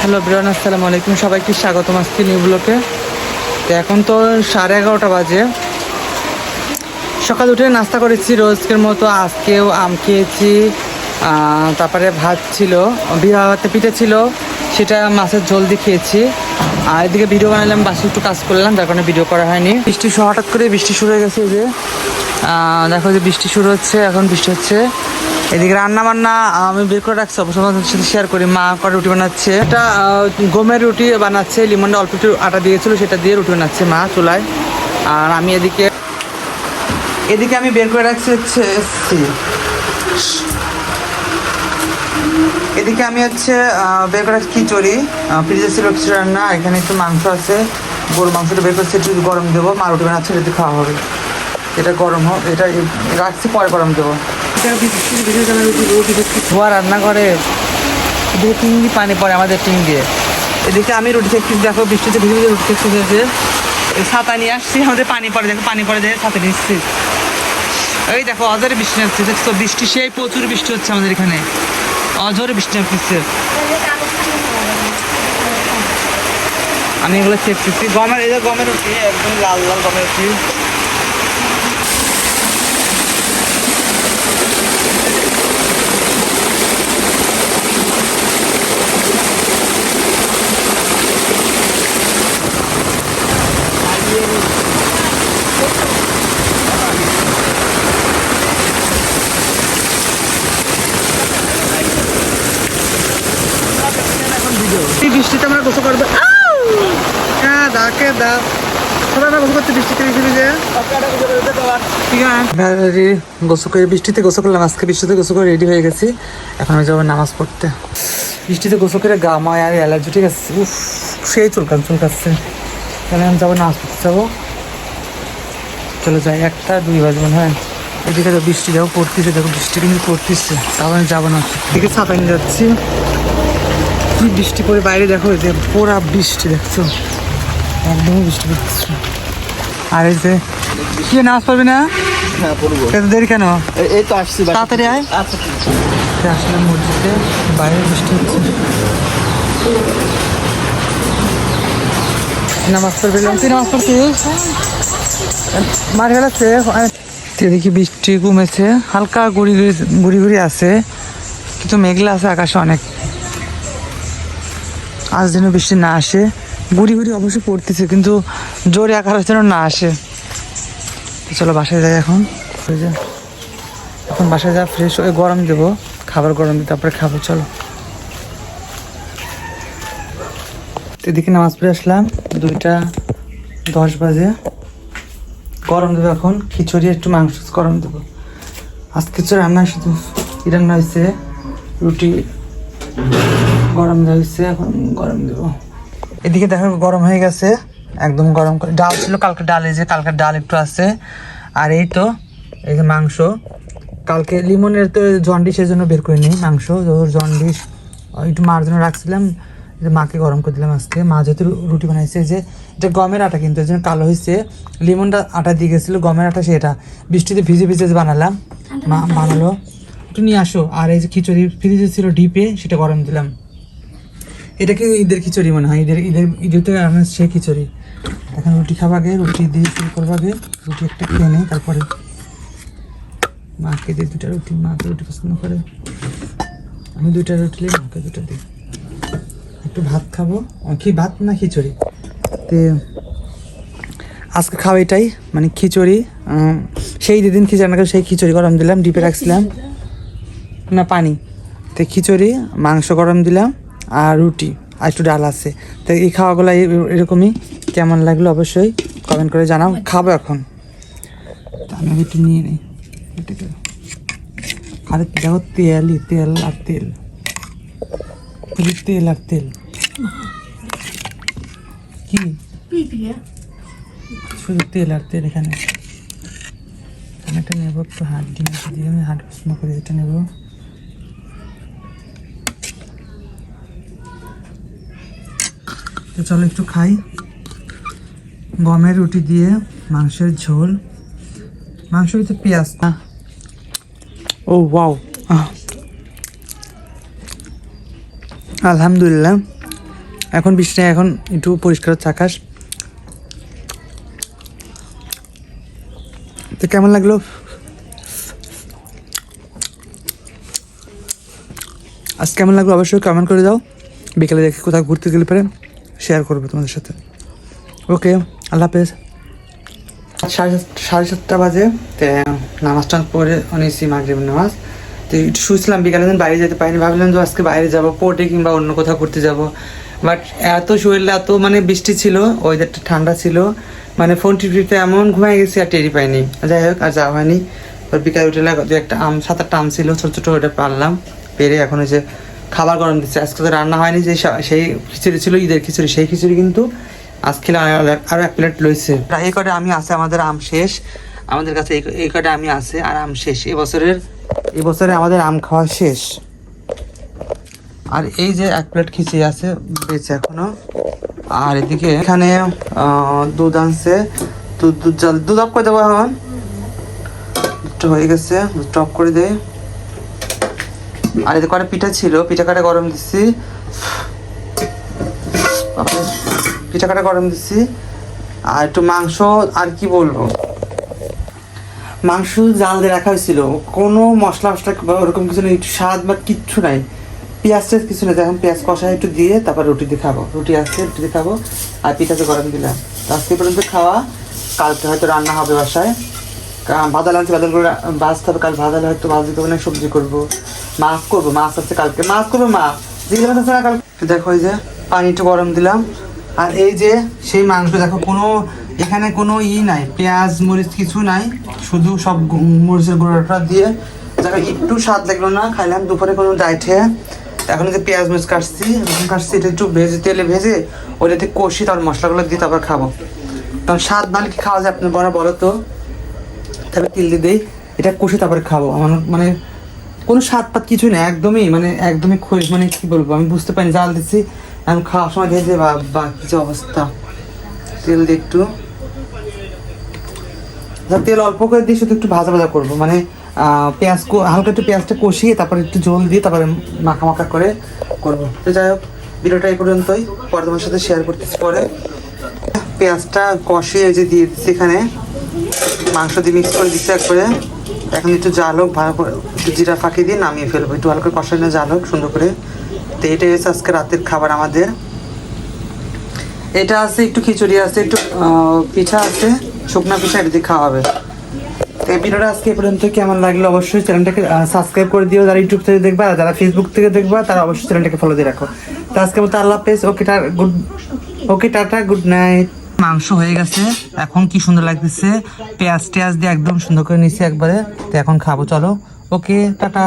Hello bran, আসসালামু আলাইকুম। সবাইকে স্বাগতম আজকে নিউ ব্লকে। তো এখন তো 11:30 বাজে। সকাল উঠে নাস্তা করেছি রোজকের মতো। আজকেও আম খেয়েছি, তারপরে ভাত ছিল, বিহাতে পিঠে ছিল, সেটা মাছের ঝোল দিয়ে খেয়েছি। আর এদিকে ভিডিও বানালাম, বাসে একটু কাজ করলাম, যার কারণে ভিডিও করা হয়নি। হঠাৎ করে বৃষ্টি শুরু হয়ে গেছে। এই যে দেখো যে বৃষ্টি শুরু হচ্ছে, এখন বৃষ্টি হচ্ছে। এদিকে রান্না বান্না আমি বের করে রাখছি, অবশ্য সাথে শেয়ার করি। মা করে রুটি বানাচ্ছে, একটা গমের রুটি বানাচ্ছে, লিমনটা অল্প একটু আটা দিয়েছিল, সেটা দিয়ে রুটি বানাচ্ছে মা চুলায়। আর আমি এদিকে আমি বের করে রাখছি এদিকে আমি বের করে রাখছি খিচুড়ি। ফ্রিজে ছিল কিছু রান্না, এখানে একটু মাংস আছে, গরুর মাংসটা বের করছি, একটু গরম দেবো। মা রুটি বানাচ্ছে, এটাতে খাওয়া হবে। এটা গরম হোক, এটা রাখছি, পরে গরম দেবো। ধোয়া রান্না করে টিং দিয়ে পানি পড়ে আমাদের টিং দিয়ে। এদিকে আমি রুটি খেয়েছি, দেখো বৃষ্টিতে ভিজে ভিজে রুটি খেয়েছি। ছাতা নিয়ে আসছি, আমাদের পানি পড়ে, দেখো পানি পড়ে যায়, ছাতা নিচ্ছি। এই দেখো অজরে বৃষ্টি নামছে, দেখছো বৃষ্টি, সেই প্রচুর বৃষ্টি হচ্ছে আমাদের এখানে, অজরে বৃষ্টি নামছে। আমি এগুলো চেক করছি, গমের রুটি, একদম লাল লাল গমের রুটি। বৃষ্টিতে আমরা গোসল করবো, বৃষ্টিতে গোসল করলাম। আজকে বৃষ্টিতে গোসল করে রেডি হয়ে গেছি, এখন আমি যাবো নামাজ পড়তে। বৃষ্টিতে গোসল করে গা মায় আর অ্যালার্জি ঠিক আছে, সেই চুলকাচ্ছে। তাহলে আমি যাবো নামাজ পড়তে যাবো। চলো যাই, 1-2 বাজে মনে হয়। এদিকে তো বৃষ্টি যাবো পড়তেছে, দেখো বৃষ্টি কিন্তু পড়তেছে, তাও আমি যাবো না। এদিকে ছাতা নিয়ে যাচ্ছি, কি বৃষ্টি পড়ে বাইরে, দেখো যে পুরা বৃষ্টি, দেখছো একদমই বৃষ্টি পড়তেছে। আর এই যে কি নামাজ পড়বি না? এত দেরি কেন? এই তো আসছি, তাড়াতাড়ি আয়। আসলে মসজিদে বাইরে বৃষ্টি হচ্ছে, নামাজ পড়বি। তুই নামাজ পড়ছিস? মার ফেলাচ্ছে। এদিকে বৃষ্টি কমেছে, হালকা গুড়ি আছে, কিন্তু মেঘলা আছে আকাশে অনেক। আজ যেন বৃষ্টি না আসে, গুড়ি অবশ্যই পড়তেছে, কিন্তু জোরে আকাশ যেন না আসে। চলো বাসায় যাই এখন বাসায় যা, ফ্রেশ হয়ে গরম দেবো, খাবার গরম দিয়ে তারপরে খাবো। চলো, এদিকে নামাজ পড়ে আসলাম, 2:10 বাজে। গরম দেবো এখন খিচুড়ি, একটু মাংস গরম দেবো। আজ কিছু রান্না শুধু কি রান্না হয়েছে, রুটি গরম দেওয়া হয়েছে, এখন গরম দেবো। এদিকে দেখো গরম হয়ে গেছে, একদম গরম করে। ডাল ছিল কালকে, ডাল এই যে কালকের ডাল একটু আছে। আর এই তো এই যে মাংস, কালকে লিমনের তো জন্ডিসের জন্য বের করে নিই মাংস, জন্ডিস একটু মার জন্য রাখছিলাম, মাকে গরম করে দিলাম আজকে। মা যেহেতু রুটি বানাইছে, যে এটা গমের আটা, কিন্তু এর জন্য কালো হয়েছে। লিমনটা আটা দিয়ে গেছিলো, গমের আটা, সেটা বৃষ্টিতে ভিজে বানালাম, মা বানালো। একটু নিয়ে আসো। আর এই যে খিচুড়ি ফ্রিজে ছিল ডিপে, সেটা গরম দিলাম। এটা কি ঈদের খিচুড়ি মনে হয়, ঈদেতে আমার সেই খিচুড়ি। এখন রুটি খাবো আগে, রুটি দিয়ে শুরু করবো আগে। রুটি একটা খেয়ে নেই, তারপরে মাকে দিই 2টা রুটি। মা তো রুটি পছন্দ করে, আমি 2টা রুটি নিই, মাকে 2টা দিই। একটু ভাত খাবো, কি ভাত না খিচুড়ি। তো আজকে খাওয়া এটাই, মানে খিচুড়ি। সেই যেদিন খিচুড়ি রান্না করে সেই খিচুড়ি গরম দিলাম, ডিপে রাখছিলাম না পানি। তো খিচুড়ি, মাংস গরম দিলাম, আর রুটি, আর একটু ডাল আছে। তো এই খাওয়াগুলো এরকমই। কেমন লাগলো অবশ্যই কমেন্ট করে জানাও। খাবো এখন, আমি একটু নিয়ে নিই। খালি দেখো তেল আর তেল, কি শুধু তেল আর তেল। এখানে একটা নেবো, একটু হাড্ডি দিয়ে আমি হাড্ডি পছন্দ করি, এটা নেবো। তো চলো একটু খাই, গমের রুটি দিয়ে মাংসের ঝোল, মাংস হচ্ছে পেঁয়াজ। ও ওয়াও, আলহামদুলিল্লাহ এখন বৃষ্টি নেই, এখন একটু পরিষ্কার হচ্ছে আকাশ। তো কেমন লাগলো? আজ কেমন লাগলো অবশ্যই কমেন্ট করে দাও। বিকেলে দেখে কোথাও ঘুরতে গেলে পরে শেয়ার করবো তোমাদের সাথে। ওকে, আল্লাহ হাফেজ। 7:30 বাজে। তো নামাজ টামাজ পড়ে অনেকছি মাগরিবের নামাজ। তো একটু শুয়েছিলাম, বিকালে দিন বাইরে যেতে পারিনি, ভাবলাম যে আজকে বাইরে যাবো পোর্টে কিংবা অন্য কোথাও ঘুরতে যাব। বাট এত শরীরে এত মানে বৃষ্টি ছিল, ওয়েদারটা ঠান্ডা ছিল, মানে ফোন টিপিতে এমন ঘুমাই গেছি আর টেরি পাইনি। যাই হোক আর যাওয়া হয়নি। বিকালে উঠে দু একটা 7-8টা আম ছিল ছোটো ছোটো, ওটা পারলাম, পেরে এখন ওই যে খাবার গরম দিচ্ছে। আজকে তো রান্না হয়নি, যে সেই খিচুড়ি ছিল ঈদের খিচুড়ি, সেই খিচুড়ি কিন্তু আজ খেলে আরও 1 প্লেট লইছে। এই কটা আমি আছে, আমাদের আম শেষ আমাদের কাছে, এই কটা আমি আছে আর আম শেষ। এবছরে আমাদের আম খাওয়া শেষ। আর এই যে 1 প্লেট খিচুড়ি আছে বেঁচে এখনো। আর এদিকে এখানে দুধ আনছে, দুধ অফ করে দেবো এখন, দুধটা হয়ে গেছে, দুধটা অফ করে দেয়। আর এদিকে কটা পিঠা ছিল, পিঠা কাটা গরম দিচ্ছি, পিঠা কাটা গরম দিচ্ছি। আর একটু মাংস, আর কি বলবো, মাংস জাল দিয়ে রাখা হয়েছিল, কোনো মশলা বা ওরকম কিছু নেই, একটু স্বাদ বা কিচ্ছু নাই, পেঁয়াজ টেয়াজ কিছু নেই। এখন পেঁয়াজ কষা একটু দিয়ে তারপর রুটি দিয়ে খাবো, রুটি আসছে রুটি দিয়ে খাবো। আর পিঠাতে গরম দিলাম। আজকে পর্যন্ত খাওয়া, কালকে হয়তো রান্না হবে বাসায়। ভাজা আনছি, ভাজাগুলো ভাজতে হবে, কাল ভাজালে হয়তো ভাজি করবো না সবজি করবো, মাছ করবো, মাছ আছে কালকে, মাছ করবো, মাছ যেগুলো আছে না কালকে। দেখো এই যে পানি একটু গরম দিলাম। আর এই যে সেই মাংস, দেখো কোনো এখানে কোনো নাই, পেঁয়াজ মরিচ কিছু নাই, শুধু সব মরিচের গুঁড়োটা দিয়ে, যারা একটু স্বাদ লাগলো না, খাইলাম দুপুরে কোনো ডাইটে। এখন যে পেঁয়াজ মরিচ কাটছি, এটা একটু ভেজে, তেলে ভেজে ওটাতে কষি, তারপর মশলাগুলো দিয়ে তারপর খাবো। কারণ স্বাদ ভালো কি খাওয়া যায় আপনার বলো তো, তারপরে তেল দিয়ে দিই, এটা কষে তারপরে খাবো। আমার মানে কোনো স্বাদ পাত কিছুই না, একদমই মানে একদমই মানে কি বলবো, আমি বুঝতে পারিনি, জাল দিচ্ছি আমি খাওয়ার সময় ভেজে বা কি যে অবস্থা। তেল দিয়ে একটু, তেল অল্প করে দিয়ে শুধু একটু ভাজা ভাজা করবো, মানে পেঁয়াজ হালকা একটু পেঁয়াজটা কষিয়ে তারপরে একটু ঝোল দিয়ে তারপরে মাখা মাখা করে করবো। তো যাই হোক, ভিডিওটা এই পর্যন্তই, পরে তোমার সাথে শেয়ার করতেছি। পরে পেঁয়াজটা কষিয়ে যে দিয়ে দিচ্ছি এখানে, মাংস দিয়ে মিক্স করে দিচ্ছি একবারে। এখন একটু জাল হোক, ভালো করে একটু জিরা ফাঁকি দিয়ে নামিয়ে ফেলবো, একটু ভালো করে কষানো জাল হোক সুন্দর করে। তো এটাই হচ্ছে আজকে রাতের খাবার আমাদের। এটা আছে, একটু খিচুড়ি আছে, একটু পিঠা আছে, শুকনা পিঠা, এটা দিয়ে খাওয়া হবে। তো এই ভিডিওটা আজকে এই পর্যন্ত। কেমন লাগলো অবশ্যই চ্যানেলটাকে সাবস্ক্রাইব করে দিও, যারা ইউটিউব থেকে দেখবা, আর যারা ফেসবুক থেকে দেখবা তারা অবশ্যই চ্যানেলটাকে ফলো দিয়ে রাখো। তো আজকে মতো আল্লাহ হাফেজ, ওকে টাটা, গুড নাইট। মাংস হয়ে গেছে, এখন কি সুন্দর লাগতেছে, পেঁয়াজ টেয়াজ দিয়ে একদম সুন্দর করে নিছি একবারে। তো এখন খাবো, চলো, ওকে টাটা।